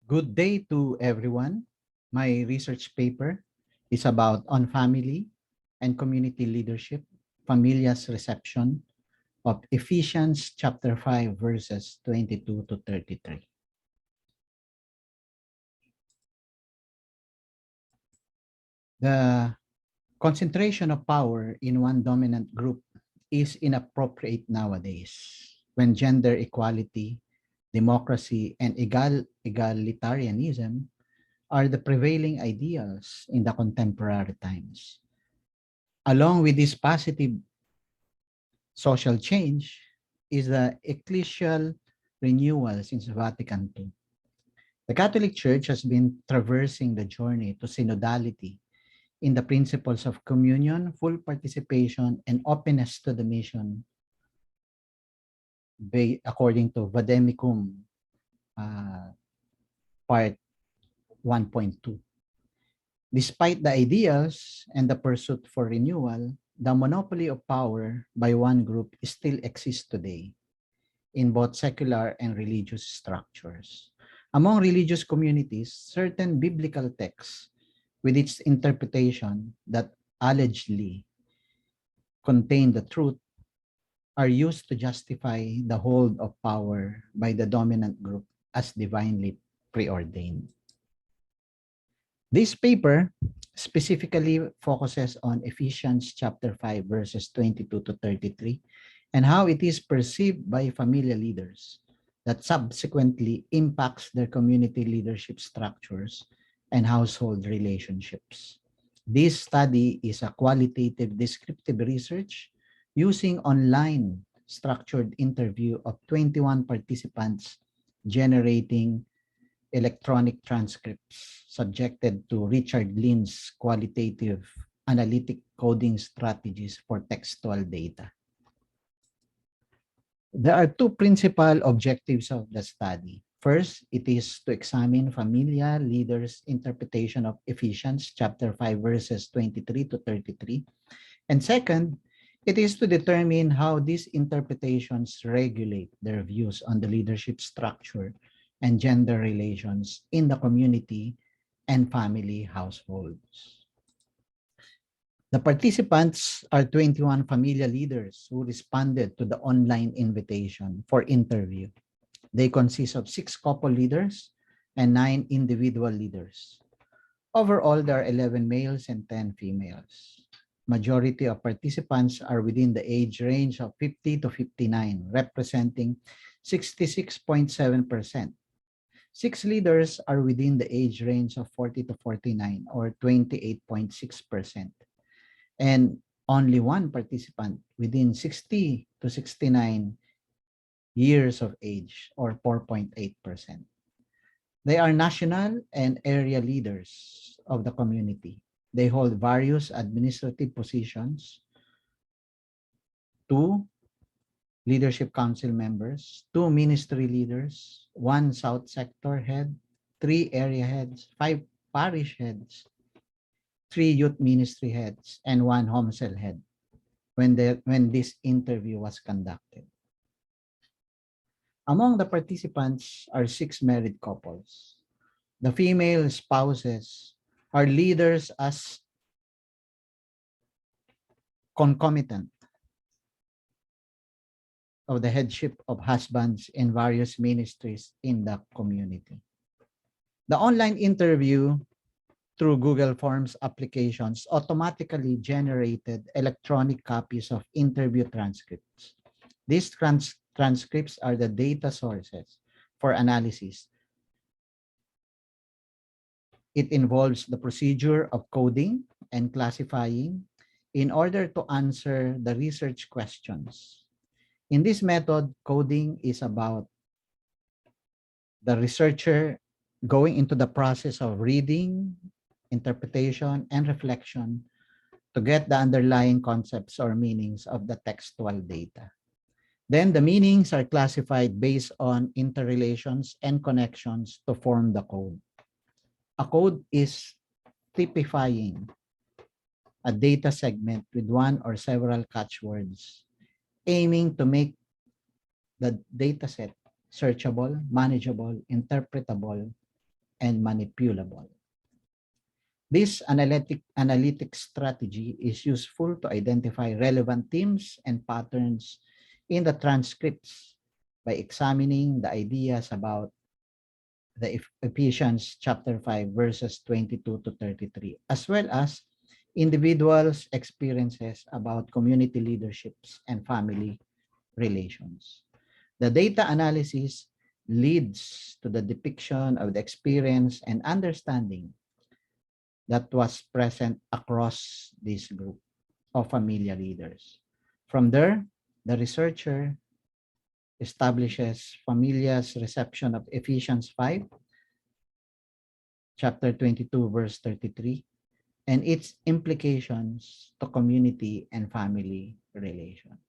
Good day to everyone. My research paper is about on family and community leadership, Familia's reception of Ephesians chapter 5 verses 22 to 33. The concentration of power in one dominant group is inappropriate nowadays when gender equality, democracy, and egalitarianism are the prevailing ideals in the contemporary times. Along with this positive social change is the ecclesial renewal since Vatican II. The Catholic Church has been traversing the journey to synodality in the principles of communion, full participation, and openness to the mission according to Vademecum Part 1.2. Despite the ideals and the pursuit for renewal, the monopoly of power by one group still exists today in both secular and religious structures. Among religious communities, certain biblical texts with its interpretation that allegedly contain the truth are used to justify the hold of power by the dominant group as divinely preordained. This paper specifically focuses on Ephesians chapter 5 verses 22 to 33 and how it is perceived by familia leaders that subsequently impacts their community leadership structures and household relationships. This study is a qualitative descriptive research using online structured interview of 21 participants generating electronic transcripts subjected to Richard Lyn's qualitative analytic coding strategies for textual data. There are two principal objectives of the study. First, it is to examine familia leaders' interpretation of Ephesians chapter 5 verses 23 to 33. And second, it is to determine how these interpretations regulate their views on the leadership structure and gender relations in the community and family households. The participants are 21 familia leaders who responded to the online invitation for interview. They consist of 6 couple leaders and 9 individual leaders. Overall, there are 11 males and 10 females. Majority of participants are within the age range of 50 to 59, representing 66.7%. 6 leaders are within the age range of 40 to 49, or 28.6%. And only one participant within 60 to 69 years of age, or 4.8%. They are national and area leaders of the community. They hold various administrative positions: 2 leadership council members, 2 ministry leaders, 1 South sector head, 3 area heads, 5 parish heads, 3 youth ministry heads, and 1 home cell head when this interview was conducted. Among the participants are 6 married couples. The female spouses are leaders as concomitant of the headship of husbands in various ministries in the community. The online interview through Google Forms applications automatically generated electronic copies of interview transcripts. These transcripts are the data sources for analysis. It involves the procedure of coding and classifying in order to answer the research questions. In this method, coding is about the researcher going into the process of reading, interpretation, and reflection to get the underlying concepts or meanings of the textual data. Then the meanings are classified based on interrelations and connections to form the code. A code is typifying a data segment with one or several catchwords, aiming to make the dataset searchable, manageable, interpretable, and manipulable. This analytic strategy is useful to identify relevant themes and patterns in the transcripts by examining the ideas about the Ephesians chapter 5 verses 22 to 33, as well as individuals' experiences about community leaderships and family relations. The data analysis leads to the depiction of the experience and understanding that was present across this group of familia leaders. From there, the researcher establishes familia's reception of Ephesians 5, chapter 22, verse 33, and its implications to community and family relations.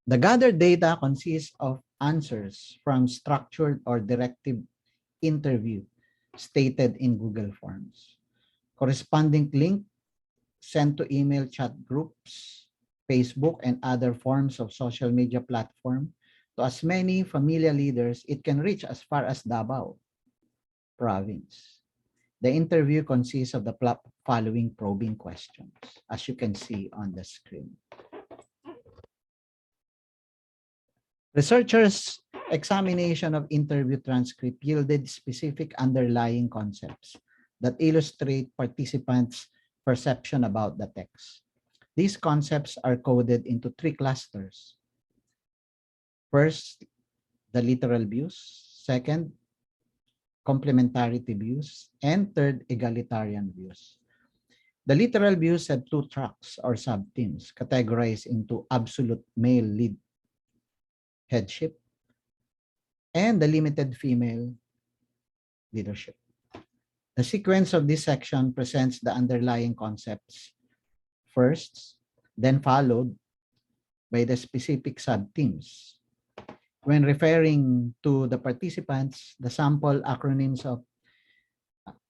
The gathered data consists of answers from structured or directive interview stated in Google Forms, corresponding link sent to email chat groups, Facebook, and other forms of social media platform to as many familia leaders it can reach as far as Davao province. The interview consists of the following probing questions, as you can see on the screen. Researchers' examination of interview transcript yielded specific underlying concepts that illustrate participants' perception about the text. These concepts are coded into three clusters. First, the literal views. Second, complementarity views. And third, egalitarian views. The literal views have two tracks or sub-themes categorized into absolute male lead headship and the limited female leadership. The sequence of this section presents the underlying concepts first, then followed by the specific sub-themes. When referring to the participants, the sample acronyms of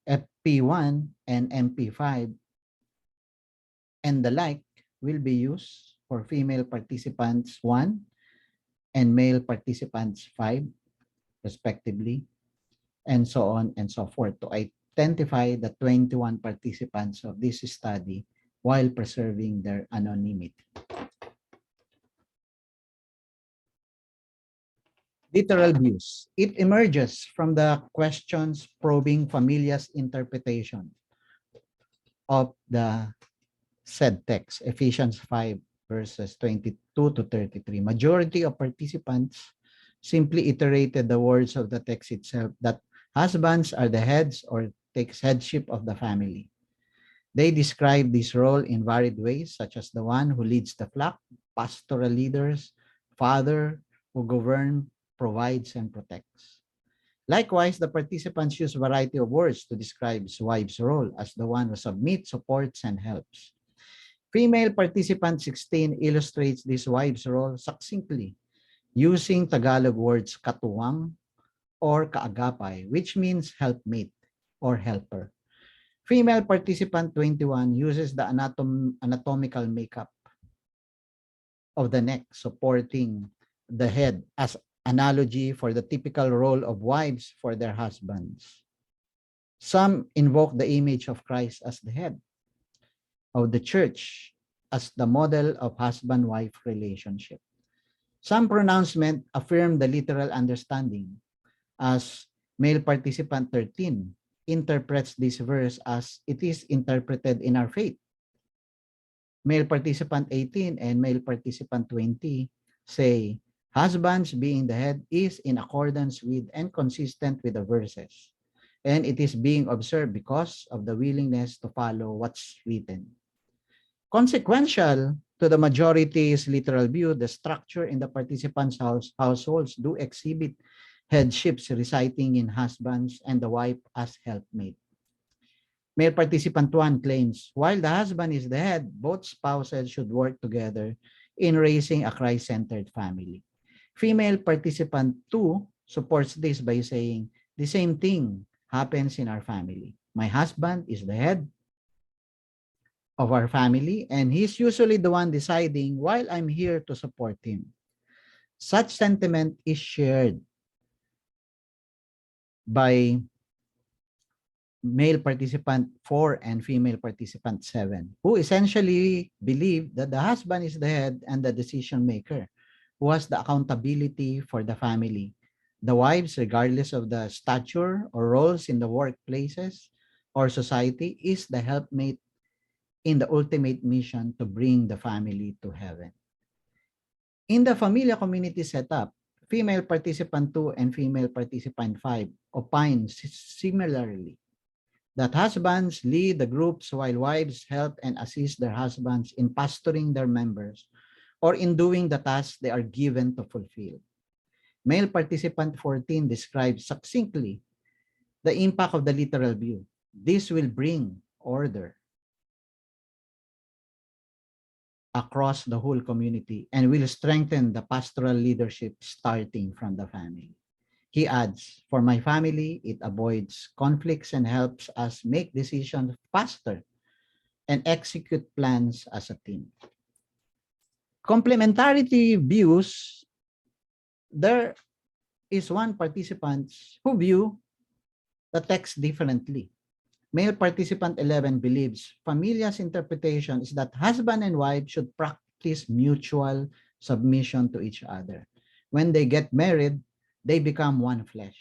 FP1 and MP5 and the like will be used for female participants 1 and male participants 5, respectively, and so on and so forth, to identify the 21 participants of this study while preserving their anonymity. Literal views. It emerges from the questions probing familia's interpretation of the said text, Ephesians 5, verses 22 to 33. Majority of participants simply iterated the words of the text itself, that husbands are the heads or takes headship of the family. They describe this role in varied ways, such as the one who leads the flock, pastoral leaders, father who governs, provides, and protects. Likewise, the participants use a variety of words to describe his wife's role as the one who submits, supports, and helps. Female participant 16 illustrates this wife's role succinctly using Tagalog words katuwang or kaagapay, which means helpmate or helper. Female participant 21 uses the anatomical makeup of the neck supporting the head as analogy for the typical role of wives for their husbands. Some invoke the image of Christ as the head of the church as the model of husband-wife relationship. Some pronouncement affirm the literal understanding, as male participant 13 interprets this verse as it is interpreted in our faith. Male participant 18 and male participant 20 say, husbands being the head is in accordance with and consistent with the verses, and it is being observed because of the willingness to follow what's written. Consequential to the majority's literal view, the structure in the participants' households do exhibit headships reciting in husbands and the wife as helpmate. Male participant 1 claims, while the husband is the head, both spouses should work together in raising a Christ-centered family. Female participant 2 supports this by saying, the same thing happens in our family. My husband is the head of our family, and he's usually the one deciding while I'm here to support him. Such sentiment is shared by male participant 4 and female participant 7, who essentially believe that the husband is the head and the decision maker, who has the accountability for the family. The wives, regardless of the stature or roles in the workplaces or society, is the helpmate in the ultimate mission to bring the family to heaven. In the familia community setup, female participant 2 and female participant 5 opine similarly that husbands lead the groups while wives help and assist their husbands in pastoring their members or in doing the tasks they are given to fulfill. Male participant 14 describes succinctly the impact of the literal view. This will bring order across the whole community and will strengthen the pastoral leadership starting from the family. He adds, for my family, it avoids conflicts and helps us make decisions faster and execute plans as a team. Complementarity views, there is one participant who view the text differently. Male participant 11 believes familia's interpretation is that husband and wife should practice mutual submission to each other. When they get married, they become one flesh.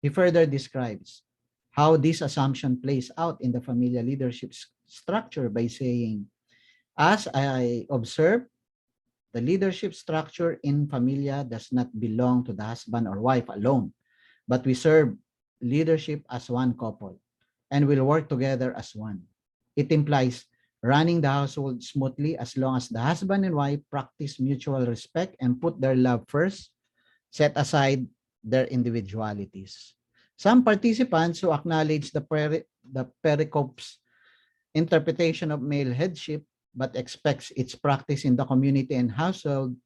He further describes how this assumption plays out in the familia leadership structure by saying, as I observe, the leadership structure in familia does not belong to the husband or wife alone, but we serve leadership as one couple and will work together as one. It implies running the household smoothly as long as the husband and wife practice mutual respect and put their love first, set aside their individualities. Some participants who acknowledge the pericope's interpretation of male headship but expects its practice in the community and household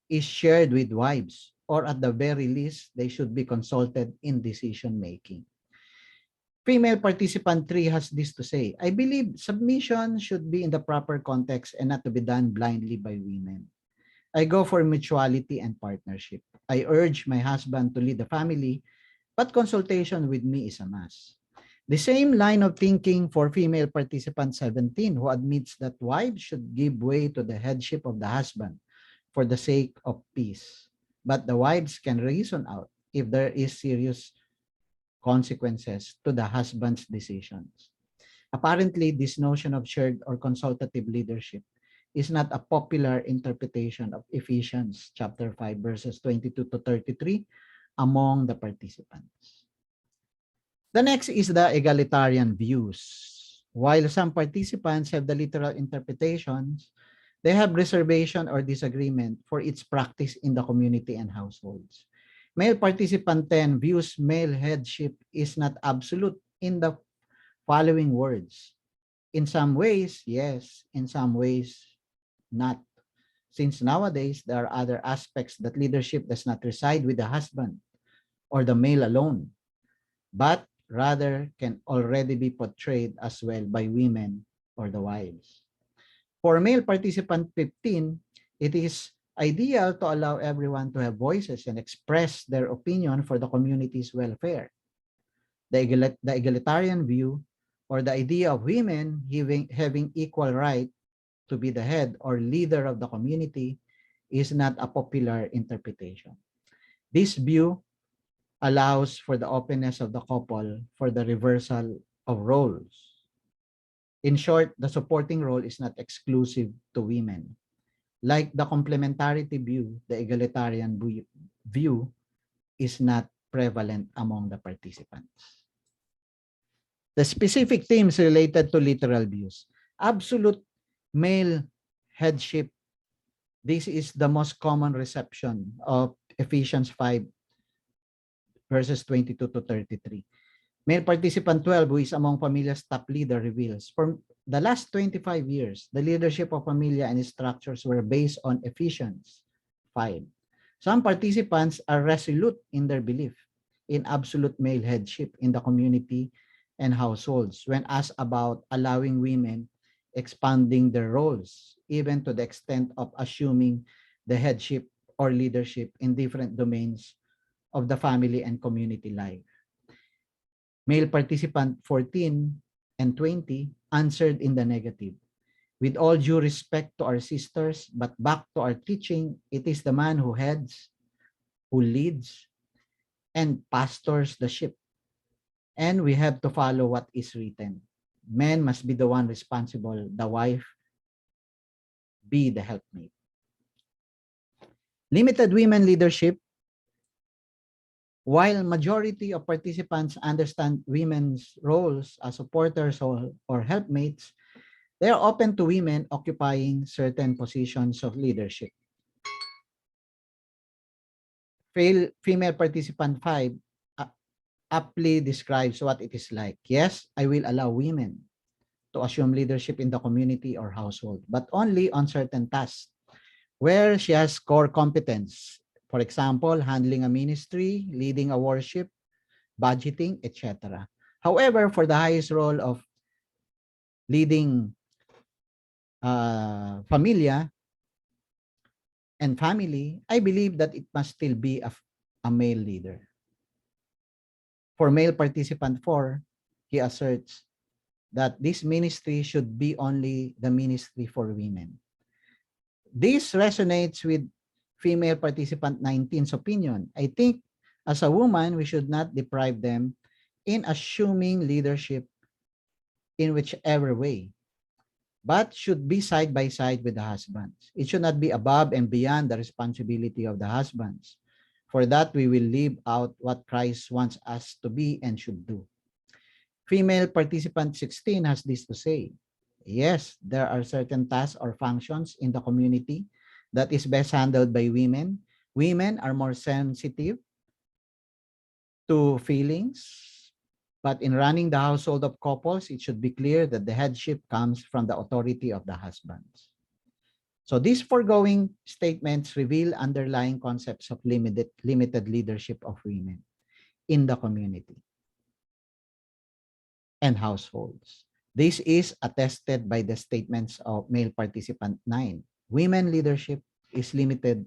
is shared with wives, or at the very least, they should be consulted in decision making. Female participant 3 has this to say, I believe submission should be in the proper context and not to be done blindly by women. I go for mutuality and partnership. I urge my husband to lead the family, but consultation with me is a must. The same line of thinking for female participant 17, who admits that wives should give way to the headship of the husband for the sake of peace. But the wives can reason out if there is serious consequences to the husband's decisions. Apparently, this notion of shared or consultative leadership is not a popular interpretation of Ephesians chapter 5 verses 22 to 33 among the participants. The next is the egalitarian views. While some participants have the literal interpretations, they have reservation or disagreement for its practice in the community and households. Male participant 10 views male headship is not absolute in the following words. In some ways, yes. In some ways, not. Since nowadays, there are other aspects that leadership does not reside with the husband or the male alone, but rather can already be portrayed as well by women or the wives. For male participant 15, it is ideal to allow everyone to have voices and express their opinion for the community's welfare. The egalitarian view, or the idea of women having equal right to be the head or leader of the community, is not a popular interpretation. This view allows for the openness of the couple for the reversal of roles. In short, the supporting role is not exclusive to women. Like the complementarity view, the egalitarian view is not prevalent among the participants. The specific themes related to literal views. Absolute male headship. This is the most common reception of Ephesians 5 verses 22 to 33. Male participant 12, who is among Familia's top leader, reveals, for the last 25 years, the leadership of Familia and its structures were based on Ephesians 5. Some participants are resolute in their belief in absolute male headship in the community and households when asked about allowing women expanding their roles, even to the extent of assuming the headship or leadership in different domains of the family and community life. Male participant 14 and 20 answered in the negative. With all due respect to our sisters, but back to our teaching, it is the man who heads, who leads, and pastors the sheep. And we have to follow what is written. Men must be the one responsible, the wife be the helpmate. Limited women leadership. While majority of participants understand women's roles as supporters or helpmates, they are open to women occupying certain positions of leadership. Female participant 5 aptly describes what it is like. Yes, I will allow women to assume leadership in the community or household, but only on certain tasks where she has core competence. For example, handling a ministry, leading a worship, budgeting, etc. However, for the highest role of leading familia and family, I believe that it must still be a male leader. For male participant 4, he asserts that this ministry should be only the ministry for women. This resonates with female participant 19's opinion. I think as a woman, we should not deprive them in assuming leadership in whichever way, but should be side by side with the husbands. It should not be above and beyond the responsibility of the husbands. For that, we will live out what Christ wants us to be and should do. Female participant 16 has this to say. Yes, there are certain tasks or functions in the community that is best handled by women. Women are more sensitive to feelings, but in running the household of couples, it should be clear that the headship comes from the authority of the husbands. So these foregoing statements reveal underlying concepts of limited leadership of women in the community and households. This is attested by the statements of male participant 9. Women leadership is limited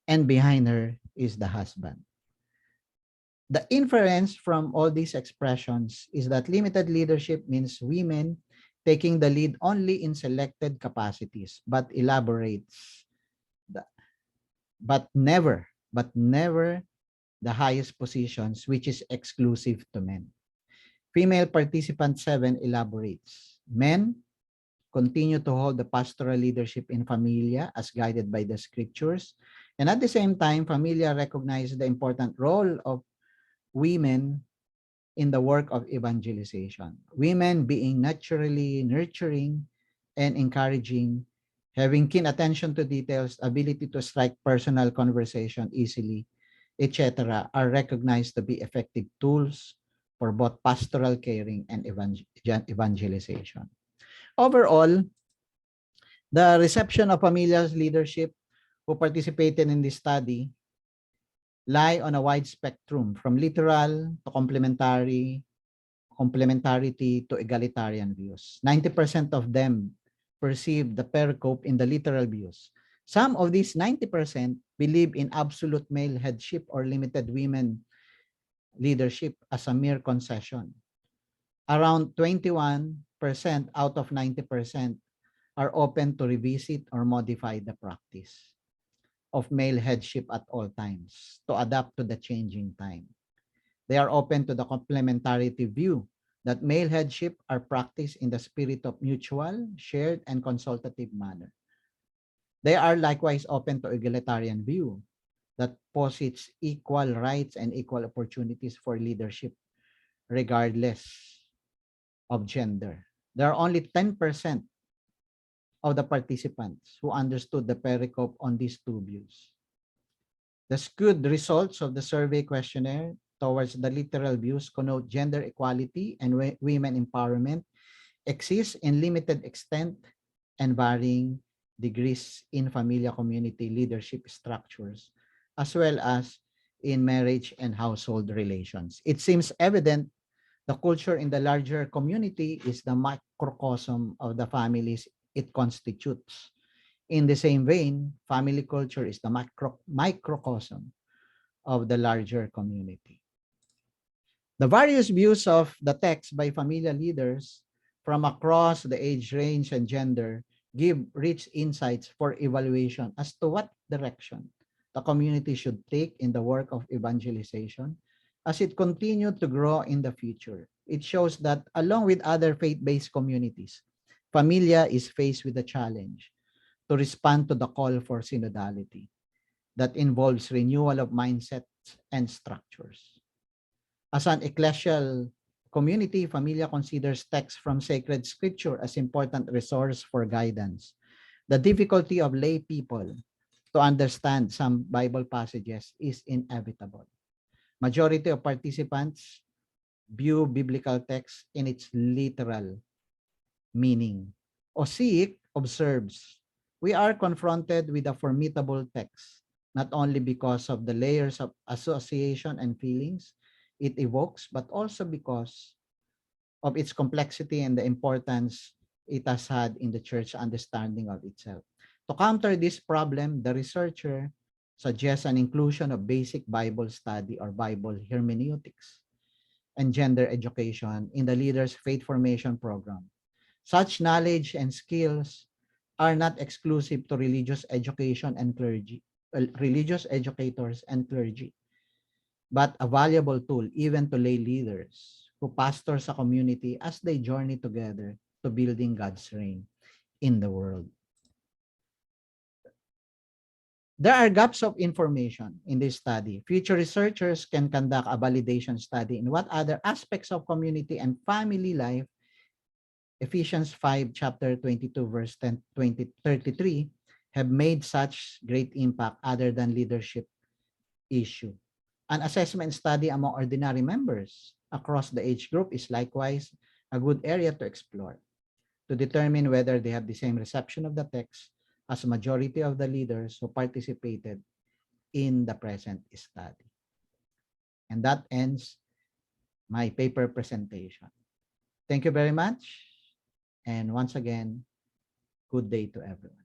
and behind her is the husband. The inference from all these expressions is that limited leadership means women taking the lead only in selected capacities, but elaborates, but never the highest positions, which is exclusive to men. Female participant 7 elaborates. Men continue to hold the pastoral leadership in familia as guided by the scriptures. And at the same time, familia recognizes the important role of women in the work of evangelization. Women being naturally nurturing and encouraging, having keen attention to details, ability to strike personal conversation easily, etc., are recognized to be effective tools for both pastoral caring and evangelization. Overall, the reception of familial leadership who participated in this study lie on a wide spectrum from literal to complementarity to egalitarian views. 90% of them perceive the pericope in the literal views. Some of these 90% believe in absolute male headship or limited women leadership as a mere concession. Around 21% out of 90% are open to revisit or modify the practice of male headship at all times to adapt to the changing time. They are open to the complementarity view that male headship are practiced in the spirit of mutual, shared, and consultative manner. They are likewise open to egalitarian view that posits equal rights and equal opportunities for leadership regardless of gender. There are only 10% of the participants who understood the pericope on these two views. The skewed results of the survey questionnaire towards the literal views connote gender equality and women empowerment exists in limited extent and varying degrees in familia community leadership structures, as well as in marriage and household relations. It seems evident the culture in the larger community is the microcosm of the families it constitutes. In the same vein, family culture is the microcosm of the larger community. The various views of the text by familia leaders from across the age range and gender give rich insights for evaluation as to what direction the community should take in the work of evangelization as it continued to grow in the future. It shows that along with other faith-based communities, Familia is faced with the challenge to respond to the call for synodality that involves renewal of mindsets and structures. As an ecclesial community, Familia considers texts from sacred scripture as important resource for guidance. The difficulty of lay people to understand some Bible passages is inevitable. Majority of participants view biblical text in its literal meaning. Osiek observes, we are confronted with a formidable text, not only because of the layers of association and feelings it evokes, but also because of its complexity and the importance it has had in the church understanding of itself. To counter this problem, the researcher suggests an inclusion of basic Bible study or Bible hermeneutics and gender education in the leader's faith formation program. Such knowledge and skills are not exclusive to religious education and clergy, religious educators and clergy, but a valuable tool even to lay leaders who pastor sa community as they journey together to building God's reign in the world. There are gaps of information in this study. Future researchers can conduct a validation study in what other aspects of community and family life Ephesians 5, chapter 22, verse 10, 20, 33 have made such great impact other than leadership issue. An assessment study among ordinary members across the age group is likewise a good area to explore to determine whether they have the same reception of the text as a majority of the leaders who participated in the present study. And that ends my paper presentation. Thank you very much. And once again, good day to everyone.